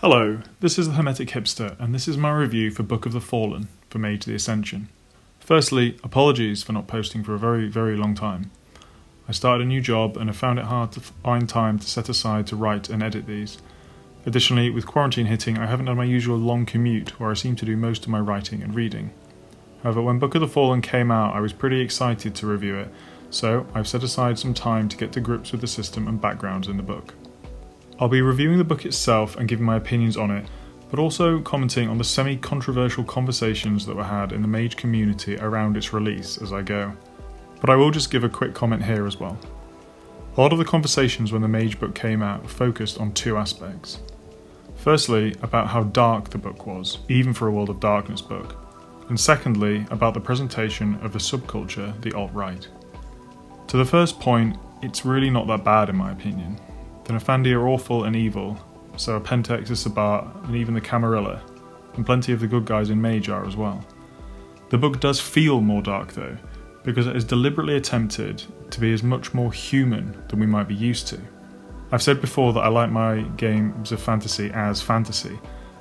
Hello, this is the Hermetic Hipster, and this is my review for Book of the Fallen for Mage the Ascension. Firstly, apologies for not posting for a very, very long time. I started a new job and have found it hard to find time to set aside to write and edit these. Additionally, with quarantine hitting, I haven't done my usual long commute where I seem to do most of my writing and reading. However, when Book of the Fallen came out, I was pretty excited to review it, so I've set aside some time to get to grips with the system and backgrounds in the book. I'll be reviewing the book itself and giving my opinions on it, but also commenting on the semi-controversial conversations that were had in the Mage community around its release as I go. But I will just give a quick comment here as well. A lot of the conversations when the Mage book came out focused on two aspects. Firstly, about how dark the book was, even for a World of Darkness book, and secondly, about the presentation of the subculture, the alt-right. To the first point, it's really not that bad in my opinion. The Nephandi are awful and evil, so are Pentex, Sabat, and even the Camarilla, and plenty of the good guys in Mage are as well. The book does feel more dark though, because it is deliberately attempted to be as much more human than we might be used to. I've said before that I like my games of fantasy as fantasy,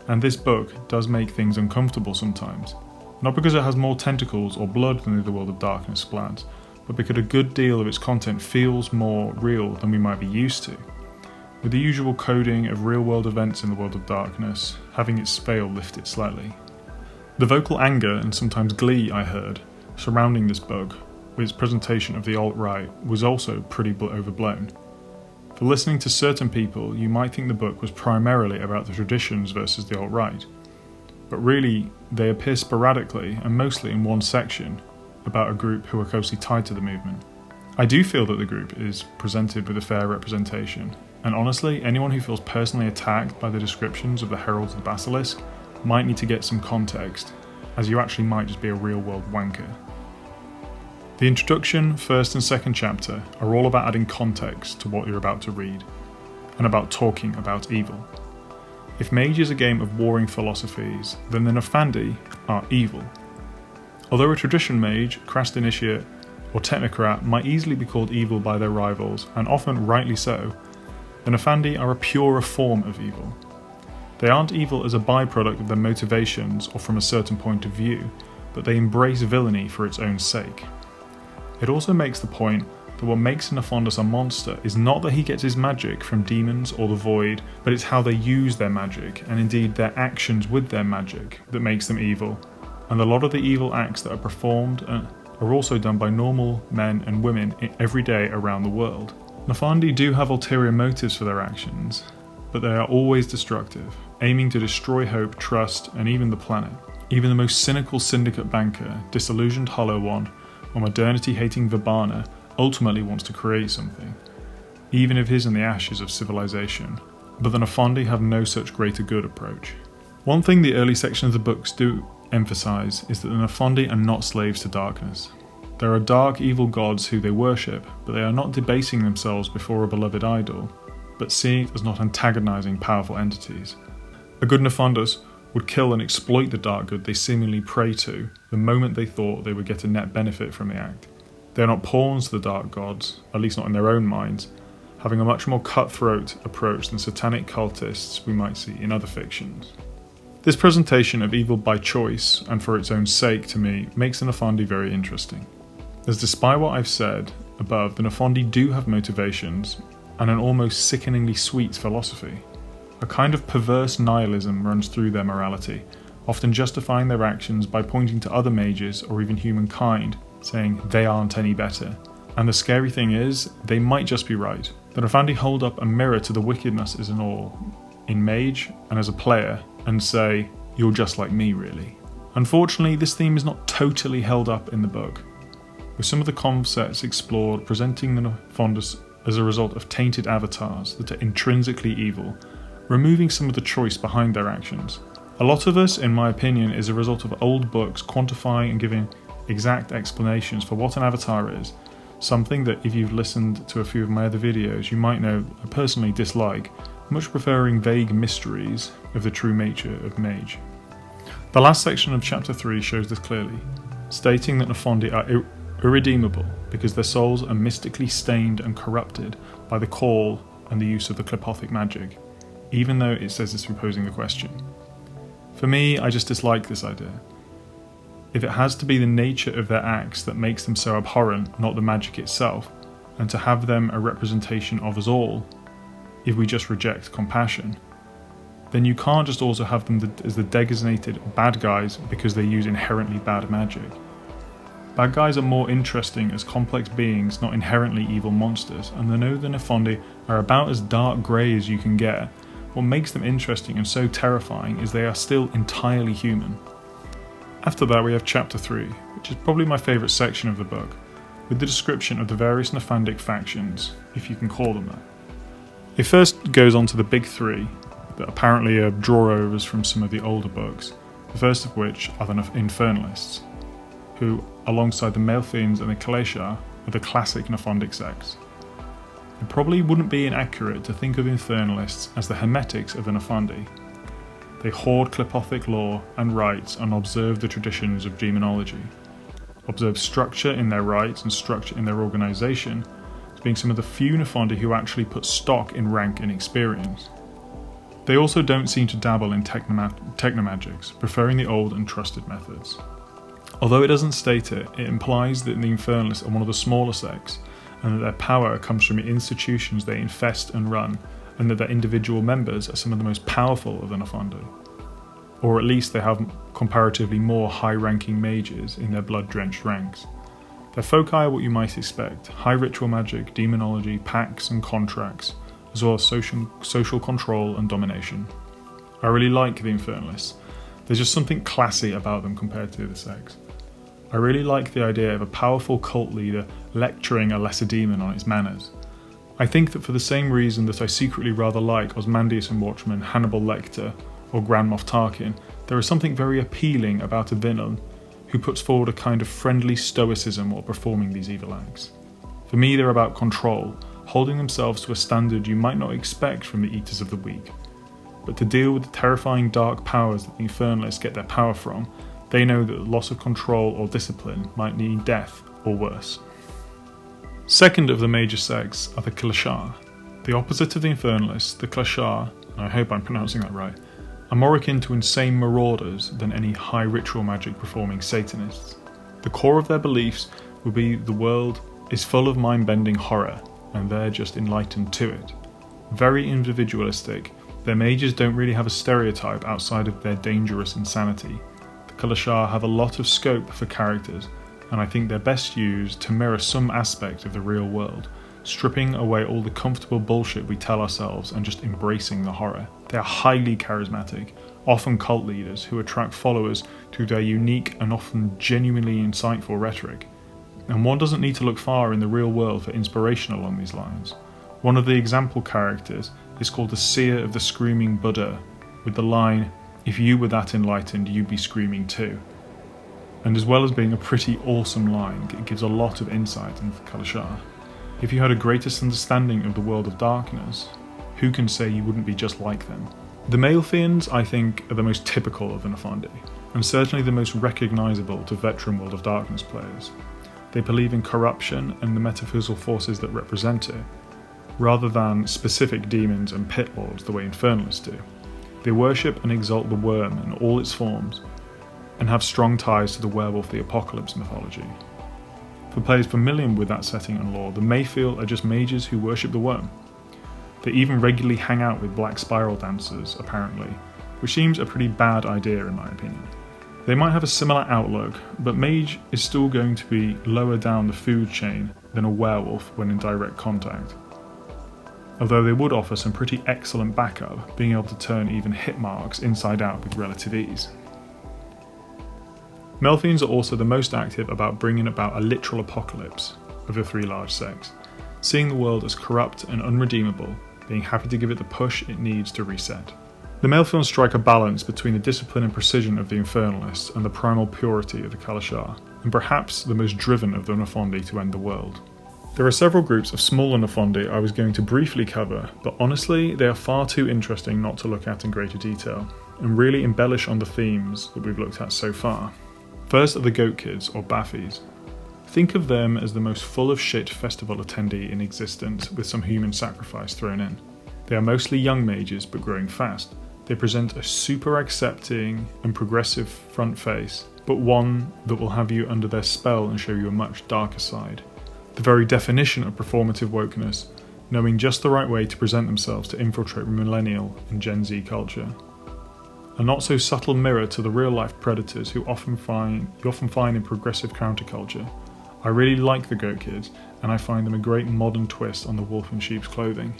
and this book does make things uncomfortable sometimes. Not because it has more tentacles or blood than the World of Darkness splats, but because a good deal of its content feels more real than we might be used to, with the usual coding of real-world events in the World of Darkness having its veil lifted slightly. The vocal anger and sometimes glee I heard surrounding this book with its presentation of the alt-right was also pretty overblown. For listening to certain people, you might think the book was primarily about the traditions versus the alt-right, but really they appear sporadically and mostly in one section about a group who are closely tied to the movement. I do feel that the group is presented with a fair representation, and honestly, anyone who feels personally attacked by the descriptions of the Heralds of the Basilisk might need to get some context, as you actually might just be a real-world wanker. The introduction, first and second chapter are all about adding context to what you're about to read, and about talking about evil. If Mage is a game of warring philosophies, then the Nephandi are evil. Although a tradition mage, craft initiate, or technocrat might easily be called evil by their rivals, and often rightly so, the Nephandi are a purer form of evil. They aren't evil as a byproduct of their motivations or from a certain point of view, but they embrace villainy for its own sake. It also makes the point that what makes a Nephondus a monster is not that he gets his magic from demons or the void, but it's how they use their magic, and indeed their actions with their magic, that makes them evil. And a lot of the evil acts that are performed are also done by normal men and women every day around the world. Nephandi do have ulterior motives for their actions, but they are always destructive, aiming to destroy hope, trust, and even the planet. Even the most cynical syndicate banker, disillusioned Hollow One, or modernity-hating Vibana ultimately wants to create something, even if it is in the ashes of civilization. But the Nephandi have no such greater good approach. One thing the early section of the books do emphasize is that the Nephandi are not slaves to darkness. There are dark, evil gods who they worship, but they are not debasing themselves before a beloved idol, but seeing it as not antagonizing powerful entities. A good Nephondus would kill and exploit the dark good they seemingly pray to the moment they thought they would get a net benefit from the act. They are not pawns to the dark gods, at least not in their own minds, having a much more cutthroat approach than satanic cultists we might see in other fictions. This presentation of evil by choice and for its own sake to me makes the Nephandi very interesting, as despite what I've said above, the Nephandi do have motivations and an almost sickeningly sweet philosophy. A kind of perverse nihilism runs through their morality, often justifying their actions by pointing to other mages or even humankind, saying they aren't any better. And the scary thing is, they might just be right. The Nephandi hold up a mirror to the wickedness is in all, in Mage and as a player, and say, you're just like me really. Unfortunately, this theme is not totally held up in the book, with some of the concepts explored presenting the Nephondus as a result of tainted avatars that are intrinsically evil, removing some of the choice behind their actions. A lot of this, in my opinion, is a result of old books quantifying and giving exact explanations for what an avatar is, something that if you've listened to a few of my other videos you might know I personally dislike, much preferring vague mysteries of the true nature of Mage. The last section of chapter 3 shows this clearly, stating that Nephandi are irredeemable because their souls are mystically stained and corrupted by the call and the use of the Clepothic magic. even though it says it's proposing the question. For me, I just dislike this idea. If it has to be the nature of their acts that makes them so abhorrent, not the magic itself, and to have them a representation of us all, if we just reject compassion, then you can't just also have them as the designated bad guys because they use inherently bad magic. Bad guys are more interesting as complex beings, not inherently evil monsters, and the Nephandi are about as dark grey as you can get. What makes them interesting and so terrifying is they are still entirely human. After that we have Chapter 3, which is probably my favourite section of the book, with the description of the various Nephandic factions, if you can call them that. It first goes on to the big three, that apparently are draw-overs from some of the older books, the first of which are the Infernalists, who, alongside the Malefians and the Kalashar, are the classic Nephandic sects. It probably wouldn't be inaccurate to think of Infernalists as the Hermetics of the Nephandi. They hoard Qliphothic lore and rites and observe the traditions of demonology, observe structure in their rites and structure in their organisation, as being some of the few Nephandi who actually put stock in rank and experience. They also don't seem to dabble in technomagics, preferring the old and trusted methods. Although it doesn't state it, it implies that the Infernalists are one of the smaller sects, and that their power comes from the institutions they infest and run, and that their individual members are some of the most powerful of the Nephandi. Or at least they have comparatively more high-ranking mages in their blood-drenched ranks. Their foci are what you might expect: high ritual magic, demonology, pacts and contracts, as well as social control and domination. I really like the Infernalists. There's just something classy about them compared to the other sects. I really like the idea of a powerful cult leader lecturing a lesser demon on its manners. I think that for the same reason that I secretly rather like Ozymandias and Watchmen, Hannibal Lecter, or Grand Moff Tarkin, there is something very appealing about a villain who puts forward a kind of friendly stoicism while performing these evil acts. For me, they're about control, holding themselves to a standard you might not expect from the Eaters of the Weak. But to deal with the terrifying dark powers that the Infernalists get their power from, they know that the loss of control or discipline might mean death or worse. Second of the major sects are the Kalashar. The opposite of the Infernalists, the Kalashar, and I hope I'm pronouncing that right, are more akin to insane marauders than any high ritual magic performing Satanists. The core of their beliefs will be the world is full of mind-bending horror, and they're just enlightened to it. Very individualistic, their mages don't really have a stereotype outside of their dangerous insanity. The Kalashar have a lot of scope for characters, and I think they're best used to mirror some aspect of the real world, stripping away all the comfortable bullshit we tell ourselves and just embracing the horror. They are highly charismatic, often cult leaders who attract followers through their unique and often genuinely insightful rhetoric. And one doesn't need to look far in the real world for inspiration along these lines. One of the example characters is called the Seer of the Screaming Buddha, with the line, "If you were that enlightened, you'd be screaming too." And as well as being a pretty awesome line, it gives a lot of insight into the Kalashar. If you had a greatest understanding of the world of darkness, who can say you wouldn't be just like them? The Malefians, I think, are the most typical of the Nephandi, and certainly the most recognisable to veteran World of Darkness players. They believe in corruption and the metaphysical forces that represent it, rather than specific demons and pit lords the way Infernalists do. They worship and exalt the worm in all its forms, and have strong ties to the werewolf the apocalypse mythology. For players familiar with that setting and lore, the Mayfield are just mages who worship the worm. They even regularly hang out with black spiral dancers, apparently, which seems a pretty bad idea in my opinion. They might have a similar outlook, but mage is still going to be lower down the food chain than a werewolf when in direct contact. Although they would offer some pretty excellent backup, being able to turn even hit marks inside out with relative ease. Malefians are also the most active about bringing about a literal apocalypse of the three large sects, seeing the world as corrupt and unredeemable, being happy to give it the push it needs to reset. The Malefians strike a balance between the discipline and precision of the Infernalists and the primal purity of the Kalashar, and perhaps the most driven of the Nephandi to end the world. There are several groups of smaller Nephandi I was going to briefly cover, but honestly they are far too interesting not to look at in greater detail, and really embellish on the themes that we've looked at so far. First are the Goat Kids, or Baffys. Think of them as the most full of shit festival attendee in existence, with some human sacrifice thrown in. They are mostly young mages, but growing fast. They present a super accepting and progressive front face, but one that will have you under their spell and show you a much darker side. The very definition of performative wokeness, knowing just the right way to present themselves to infiltrate millennial and Gen Z culture. A not so subtle mirror to the real life predators you often find in progressive counterculture. I really like the Goat Kids, and I find them a great modern twist on the wolf in sheep's clothing.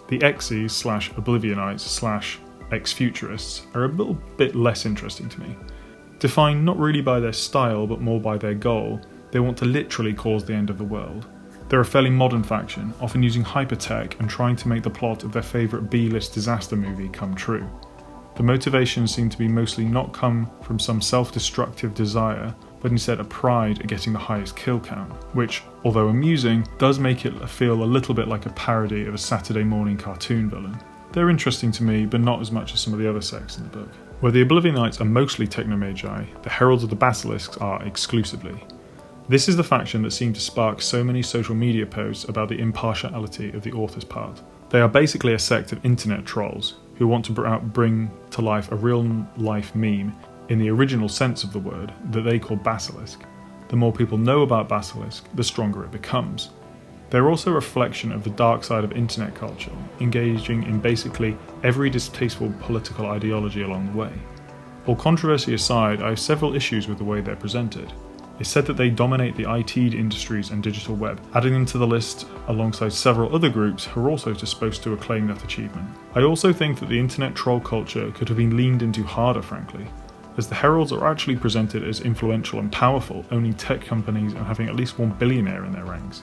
The Xyz/Oblivionites/ex-futurists are a little bit less interesting to me. Defined not really by their style, but more by their goal, they want to literally cause the end of the world. They're a fairly modern faction, often using hypertech and trying to make the plot of their favourite B-list disaster movie come true. The motivations seem to be mostly not come from some self-destructive desire, but instead a pride at getting the highest kill count, which, although amusing, does make it feel a little bit like a parody of a Saturday morning cartoon villain. They're interesting to me, but not as much as some of the other sects in the book. Where the Oblivionites are mostly technomagi, the Heralds of the Basilisks are exclusively. This is the faction that seemed to spark so many social media posts about the impartiality of the author's part. They are basically a sect of internet trolls who want to bring to life a real-life meme, in the original sense of the word, that they call Basilisk. The more people know about Basilisk, the stronger it becomes. They're also a reflection of the dark side of internet culture, engaging in basically every distasteful political ideology along the way. All controversy aside, I have several issues with the way they're presented. It's said that they dominate the IT industries and digital web, adding them to the list alongside several other groups who are also supposed to acclaim that achievement. I also think that the internet troll culture could have been leaned into harder, frankly, as the heralds are actually presented as influential and powerful, owning tech companies and having at least one billionaire in their ranks.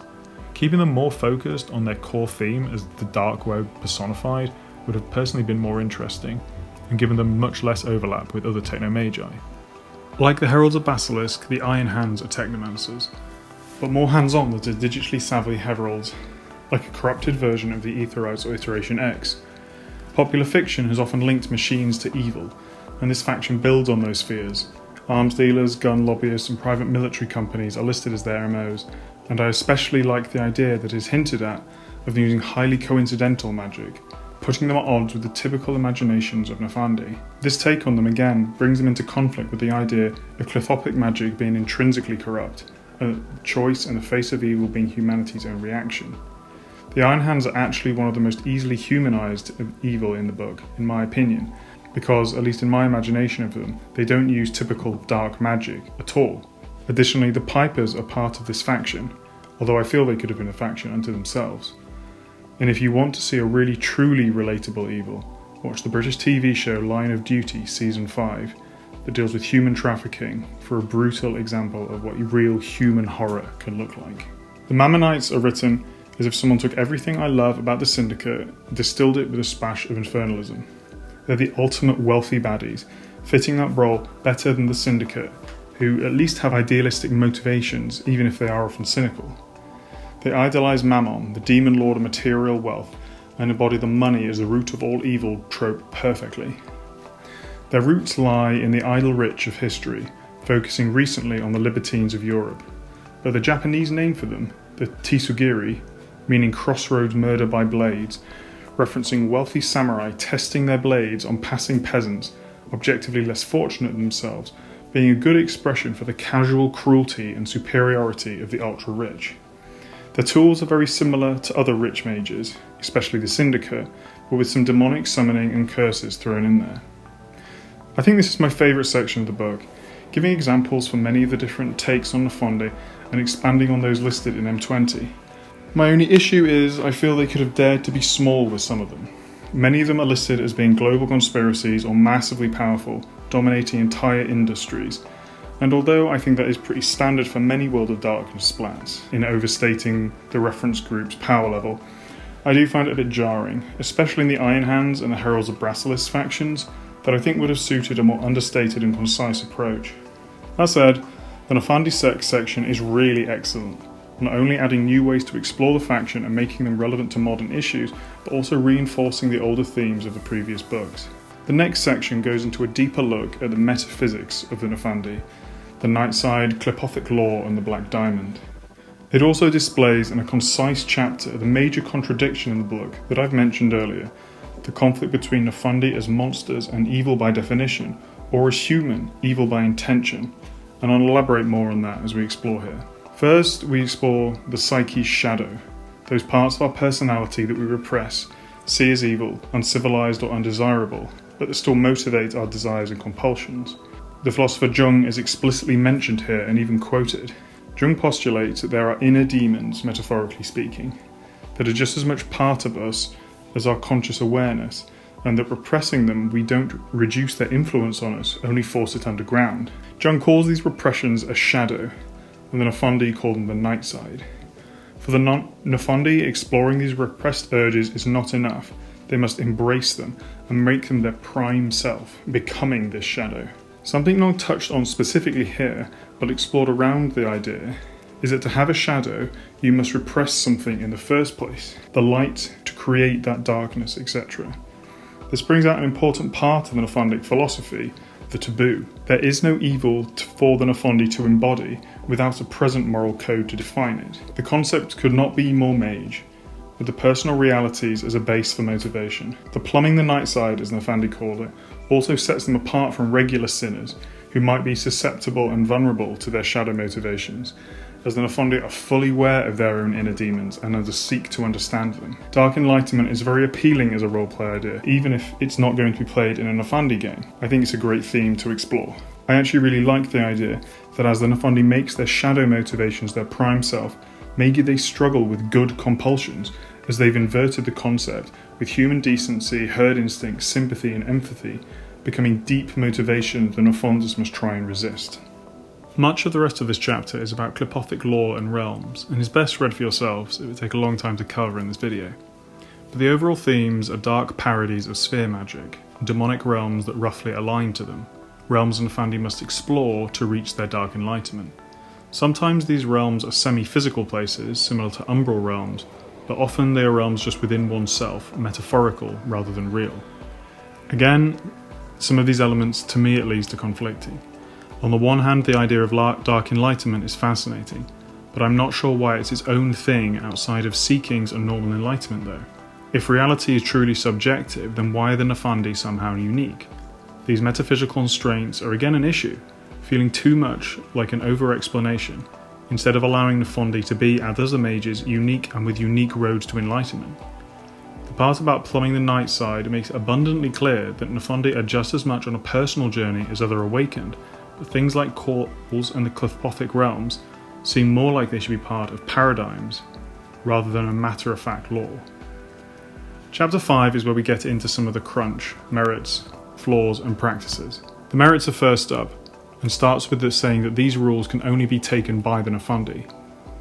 Keeping them more focused on their core theme as the dark web personified would have personally been more interesting, and given them much less overlap with other technomagi. Like the Heralds of Basilisk, the Iron Hands are technomancers, but more hands-on than the digitally savvy heralds, like a corrupted version of the Aetherites or Iteration X. Popular fiction has often linked machines to evil, and this faction builds on those fears. Arms dealers, gun lobbyists, and private military companies are listed as their MOs, and I especially like the idea that is hinted at of using highly coincidental magic, putting them at odds with the typical imaginations of Nephandi. This take on them again brings them into conflict with the idea of clithopic magic being intrinsically corrupt, a choice and the face of evil being humanity's own reaction. The Iron Hands are actually one of the most easily humanized of evil in the book, in my opinion, because, at least in my imagination of them, they don't use typical dark magic at all. Additionally, the Pipers are part of this faction, although I feel they could have been a faction unto themselves. And if you want to see a really truly relatable evil, watch the British TV show Line of Duty Season 5 that deals with human trafficking for a brutal example of what real human horror can look like. The Mammonites are written as if someone took everything I love about the Syndicate and distilled it with a splash of infernalism. They're the ultimate wealthy baddies, fitting that role better than the Syndicate, who at least have idealistic motivations even if they are often cynical. They idolise Mammon, the demon lord of material wealth, and embody the money as the root of all evil trope perfectly. Their roots lie in the idle rich of history, focusing recently on the libertines of Europe. But the Japanese name for them, the Tsugiri, meaning crossroads murder by blades, referencing wealthy samurai testing their blades on passing peasants, objectively less fortunate than themselves, being a good expression for the casual cruelty and superiority of the ultra-rich. Their tools are very similar to other rich mages, especially the Syndicate, but with some demonic summoning and curses thrown in there. I think this is my favourite section of the book, giving examples for many of the different takes on Nephandi and expanding on those listed in M20. My only issue is I feel they could have dared to be small with some of them. Many of them are listed as being global conspiracies or massively powerful, dominating entire industries. And although I think that is pretty standard for many World of Darkness splats, in overstating the reference group's power level, I do find it a bit jarring, especially in the Iron Hands and the Heralds of Basilisk factions, that I think would have suited a more understated and concise approach. That said, the Nephandi sects section is really excellent, not only adding new ways to explore the faction and making them relevant to modern issues, but also reinforcing the older themes of the previous books. The next section goes into a deeper look at the metaphysics of the Nephandi, the Nightside, Clipothic Law, and the Black Diamond. It also displays in a concise chapter the major contradiction in the book that I've mentioned earlier, the conflict between Nephandi as monsters and evil by definition, or as human, evil by intention, and I'll elaborate more on that as we explore here. First, we explore the psyche's shadow, those parts of our personality that we repress, see as evil, uncivilized or undesirable, but that still motivate our desires and compulsions. The philosopher Jung is explicitly mentioned here and even quoted. Jung postulates that there are inner demons, metaphorically speaking, that are just as much part of us as our conscious awareness, and that repressing them, we don't reduce their influence on us, only force it underground. Jung calls these repressions a shadow, and the Nephandi call them the Nightside. For the Nephandi, exploring these repressed urges is not enough. They must embrace them and make them their prime self, becoming this shadow. Something not touched on specifically here, but explored around the idea, is that to have a shadow, you must repress something in the first place, the light to create that darkness, etc. This brings out an important part of the Nephandic philosophy, the taboo. There is no evil for the Nephandi to embody without a present moral code to define it. The concept could not be more mage, with the personal realities as a base for motivation. The plumbing the Nightside, as Nephandi call it, also sets them apart from regular sinners, who might be susceptible and vulnerable to their shadow motivations, as the Nephandi are fully aware of their own inner demons and seek to understand them. Dark Enlightenment is very appealing as a roleplay idea, even if it's not going to be played in a Nephandi game. I think it's a great theme to explore. I actually really like the idea that as the Nephandi makes their shadow motivations their prime self, maybe they struggle with good compulsions, as they've inverted the concept, with human decency, herd instinct, sympathy and empathy becoming deep motivation the Nephondus must try and resist. Much of the rest of this chapter is about Qliphothic lore and realms, and is best read for yourselves. It would take a long time to cover in this video. But the overall themes are dark parodies of sphere magic, demonic realms that roughly align to them, realms Nephandi must explore to reach their dark enlightenment. Sometimes these realms are semi-physical places, similar to umbral realms, but often they are realms just within oneself, metaphorical rather than real. Again, some of these elements, to me at least, are conflicting. On the one hand, the idea of dark enlightenment is fascinating, but I'm not sure why it's its own thing outside of seekings and normal enlightenment though. If reality is truly subjective, then why are the Nephandi somehow unique? These metaphysical constraints are again an issue, feeling too much like an over-explanation, instead of allowing Nephandi to be, as the mages, unique and with unique roads to enlightenment. The part about plumbing the Nightside makes it abundantly clear that Nephandi are just as much on a personal journey as other awakened, but things like calls and the Qliphothic realms seem more like they should be part of paradigms rather than a matter-of-fact lore. Chapter 5 is where we get into some of the crunch, merits, flaws and practices. The merits are first up, and starts with the saying that these rules can only be taken by the Nephandi.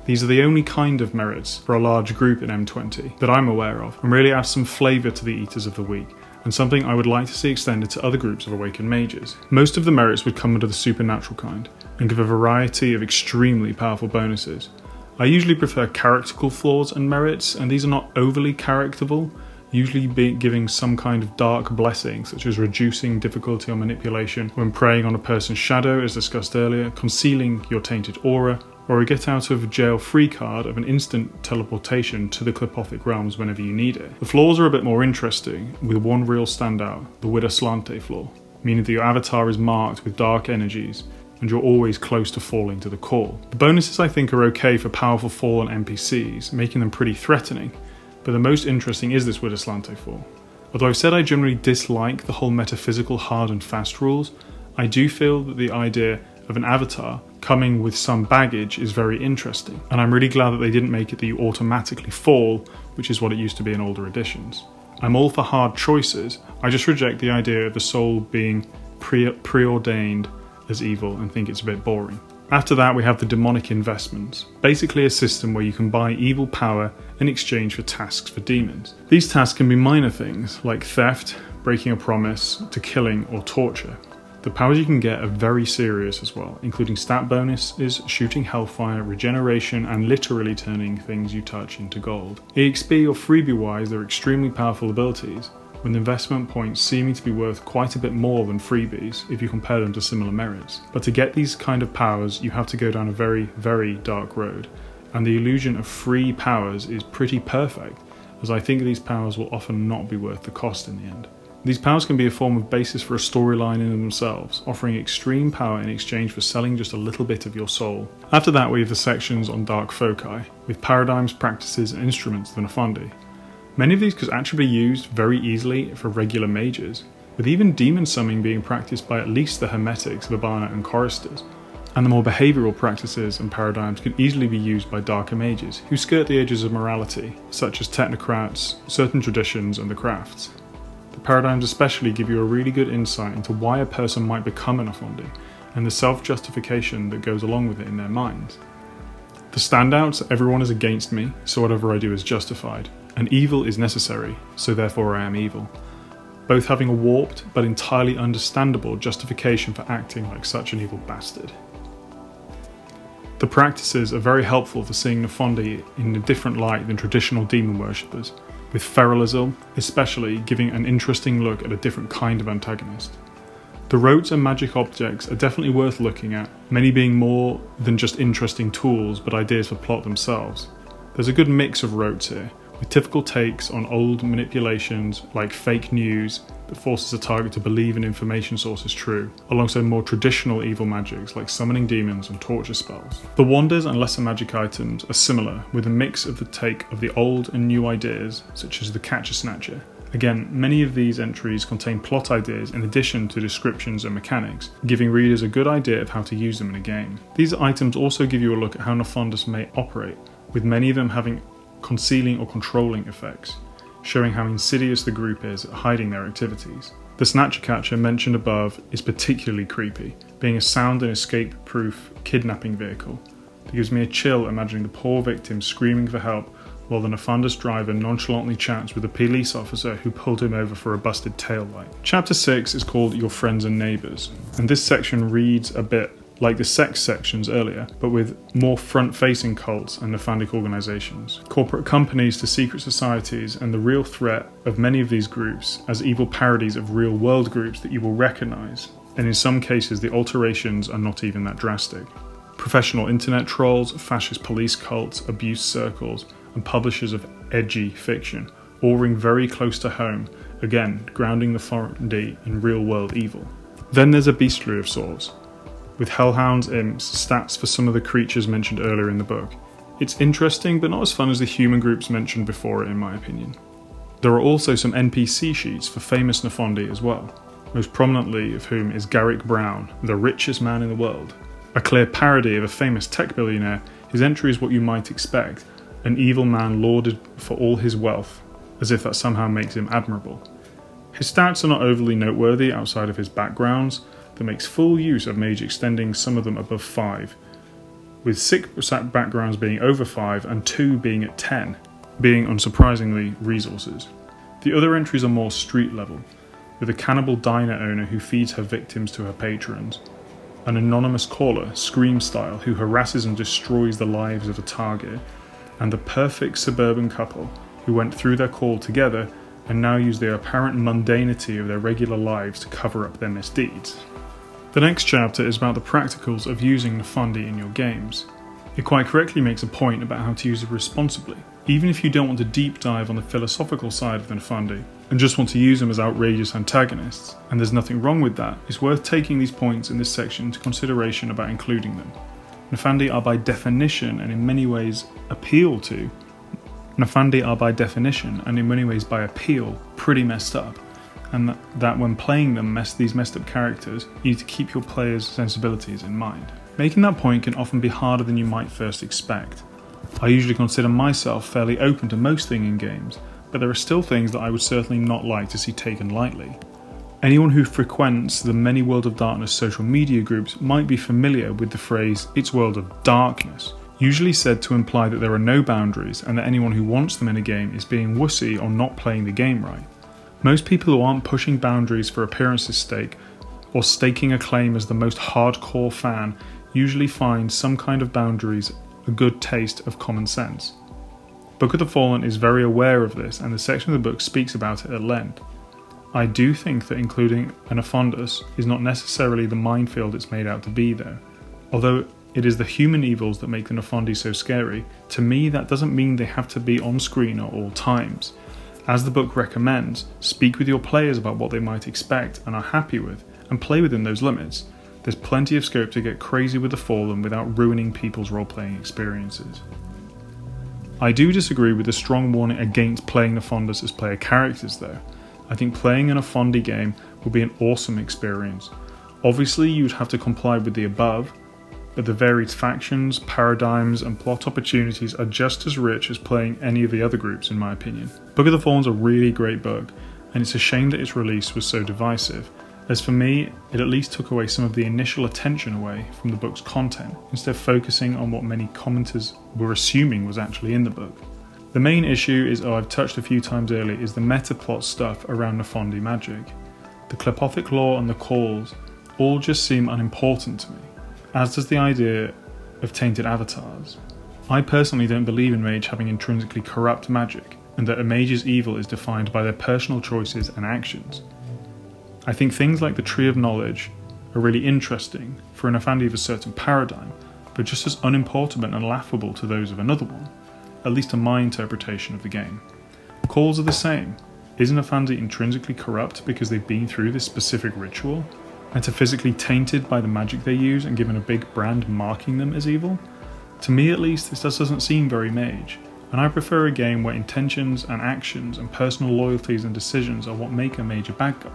These are the only kind of merits for a large group in M20 that I'm aware of, and really add some flavour to the Eaters of the Week, and something I would like to see extended to other groups of awakened mages. Most of the merits would come under the supernatural kind, and give a variety of extremely powerful bonuses. I usually prefer characterful flaws and merits, and these are not overly characterful, usually giving some kind of dark blessing, such as reducing difficulty on manipulation when preying on a person's shadow, as discussed earlier, concealing your tainted aura, or a get out of jail free card of an instant teleportation to the Qliphothic realms whenever you need it. The flaws are a bit more interesting, with one real standout, the Widaslante flaw, meaning that your avatar is marked with dark energies, and you're always close to falling to the call. The bonuses I think are okay for powerful fallen NPCs, making them pretty threatening, but the most interesting is this Widaslante flaw. Although I've said I generally dislike the whole metaphysical hard and fast rules, I do feel that the idea of an avatar coming with some baggage is very interesting, and I'm really glad that they didn't make it that you automatically fall, which is what it used to be in older editions. I'm all for hard choices, I just reject the idea of the soul being preordained as evil and think it's a bit boring. After that we have the demonic investments, basically a system where you can buy evil power in exchange for tasks for demons. These tasks can be minor things like theft, breaking a promise, to killing or torture. The powers you can get are very serious as well, including stat bonuses, shooting hellfire, regeneration, and literally turning things you touch into gold. EXP or freebie wise, they're extremely powerful abilities, with investment points seeming to be worth quite a bit more than freebies if you compare them to similar merits. But to get these kind of powers, you have to go down a very, very dark road, and the illusion of free powers is pretty perfect, as I think these powers will often not be worth the cost in the end. These powers can be a form of basis for a storyline in themselves, offering extreme power in exchange for selling just a little bit of your soul. After that we have the sections on dark foci, with paradigms, practices and instruments of the Nephandi. Many of these could actually be used very easily for regular mages, with even demon summoning being practiced by at least the hermetics, Vibana and choristers, and the more behavioural practices and paradigms could easily be used by darker mages, who skirt the edges of morality, such as technocrats, certain traditions and the crafts. The paradigms especially give you a really good insight into why a person might become a Nephandi, and the self-justification that goes along with it in their minds. The standouts are everyone is against me, so whatever I do is justified, and evil is necessary, so therefore I am evil, both having a warped but entirely understandable justification for acting like such an evil bastard. The practices are very helpful for seeing Nephandi in a different light than traditional demon worshippers, with feralism especially giving an interesting look at a different kind of antagonist. The rotes and magic objects are definitely worth looking at, many being more than just interesting tools but ideas for plot themselves. There's a good mix of rotes here, with typical takes on old manipulations like fake news that forces a target to believe an information source is true, alongside more traditional evil magics like summoning demons and torture spells. The wanders and lesser magic items are similar, with a mix of the take of the old and new ideas, such as the Catcher-Snatcher. Again, many of these entries contain plot ideas in addition to descriptions and mechanics, giving readers a good idea of how to use them in a game. These items also give you a look at how Nephandus may operate, with many of them having concealing or controlling effects, showing how insidious the group is at hiding their activities. The Snatcher Catcher mentioned above is particularly creepy, being a sound and escape-proof kidnapping vehicle. It gives me a chill imagining the poor victim screaming for help while the Nephandus driver nonchalantly chats with a police officer who pulled him over for a busted taillight. Chapter 6 is called Your Friends and Neighbours, and this section reads a bit like the sects sections earlier, but with more front-facing cults and Nephandic organisations, corporate companies to secret societies, and the real threat of many of these groups as evil parodies of real-world groups that you will recognise, and in some cases the alterations are not even that drastic. Professional internet trolls, fascist police cults, abuse circles, and publishers of edgy fiction, all ring very close to home, again grounding the Nephandi in real-world evil. Then there's a bestiary of sorts, with hellhounds, imps, stats for some of the creatures mentioned earlier in the book. It's interesting, but not as fun as the human groups mentioned before it in my opinion. There are also some NPC sheets for famous Nephandi as well, most prominently of whom is Garrick Brown, the richest man in the world. A clear parody of a famous tech billionaire, his entry is what you might expect, an evil man lauded for all his wealth, as if that somehow makes him admirable. His stats are not overly noteworthy outside of his backgrounds, that makes full use of mage extending some of them above 5, with 6 backgrounds being over 5 and 2 being at 10, being unsurprisingly resources. The other entries are more street level, with a cannibal diner owner who feeds her victims to her patrons, an anonymous caller, Scream style, who harasses and destroys the lives of a target, and the perfect suburban couple who went through their call together and now use the apparent mundanity of their regular lives to cover up their misdeeds. The next chapter is about the practicals of using Nephandi in your games. It quite correctly makes a point about how to use it responsibly, even if you don't want to deep dive on the philosophical side of the Nephandi, and just want to use them as outrageous antagonists, and there's nothing wrong with that. It's worth taking these points in this section into consideration about including them. Nephandi are by definition and in many ways by appeal pretty messed up, and that when playing them these messed up characters, you need to keep your players' sensibilities in mind. Making that point can often be harder than you might first expect. I usually consider myself fairly open to most things in games, but there are still things that I would certainly not like to see taken lightly. Anyone who frequents the many World of Darkness social media groups might be familiar with the phrase, "It's World of Darkness," usually said to imply that there are no boundaries and that anyone who wants them in a game is being wussy or not playing the game right. Most people who aren't pushing boundaries for appearance's sake, or staking a claim as the most hardcore fan, usually find some kind of boundaries a good taste of common sense. Book of the Fallen is very aware of this, and the section of the book speaks about it at length. I do think that including an Nephandus is not necessarily the minefield it's made out to be though, although It is the human evils that make the Nephandi so scary. To me, that doesn't mean they have to be on screen at all times. As the book recommends, speak with your players about what they might expect and are happy with, and play within those limits. There's plenty of scope to get crazy with the Fallen without ruining people's role-playing experiences. I do disagree with the strong warning against playing Nephondis as player characters though. I think playing an Nephandi game would be an awesome experience. Obviously you'd have to comply with the above, but the varied factions, paradigms and plot opportunities are just as rich as playing any of the other groups in my opinion. Book of the Fallen's a really great book, and it's a shame that its release was so divisive, as for me it at least took away some of the initial attention away from the book's content, instead of focusing on what many commenters were assuming was actually in the book. The main issue is, I've touched a few times earlier, is the meta plot stuff around Nephandi magic. The Klepothic lore and the calls all just seem unimportant to me, as does the idea of tainted avatars. I personally don't believe in mage having intrinsically corrupt magic, and that a mage's evil is defined by their personal choices and actions. I think things like the Tree of Knowledge are really interesting for a Nephandi of a certain paradigm, but just as unimportant and laughable to those of another one, at least to my interpretation of the game. Calls are the same. Is a Nephandi intrinsically corrupt because they've been through this specific ritual? Metaphysically tainted by the magic they use and given a big brand marking them as evil? To me at least, this just doesn't seem very mage, and I prefer a game where intentions and actions and personal loyalties and decisions are what make a mage a bad guy.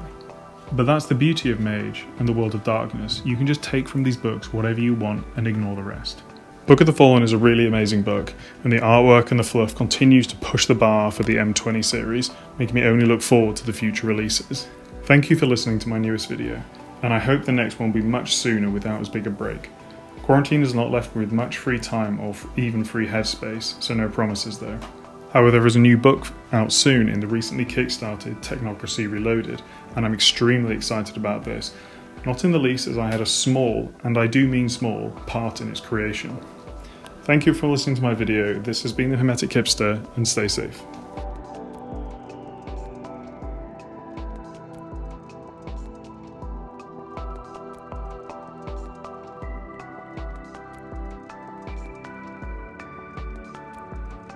But that's the beauty of Mage and the World of Darkness. You can just take from these books whatever you want and ignore the rest. Book of the Fallen is a really amazing book, and the artwork and the fluff continues to push the bar for the M20 series, making me only look forward to the future releases. Thank you for listening to my newest video, and I hope the next one will be much sooner without as big a break. Quarantine has not left me with much free time or even free headspace, so no promises though. However, there is a new book out soon in the recently kickstarted Technocracy Reloaded, and I'm extremely excited about this, not in the least as I had a small, and I do mean small, part in its creation. Thank you for listening to my video. This has been the Hermetic Hipster, and stay safe.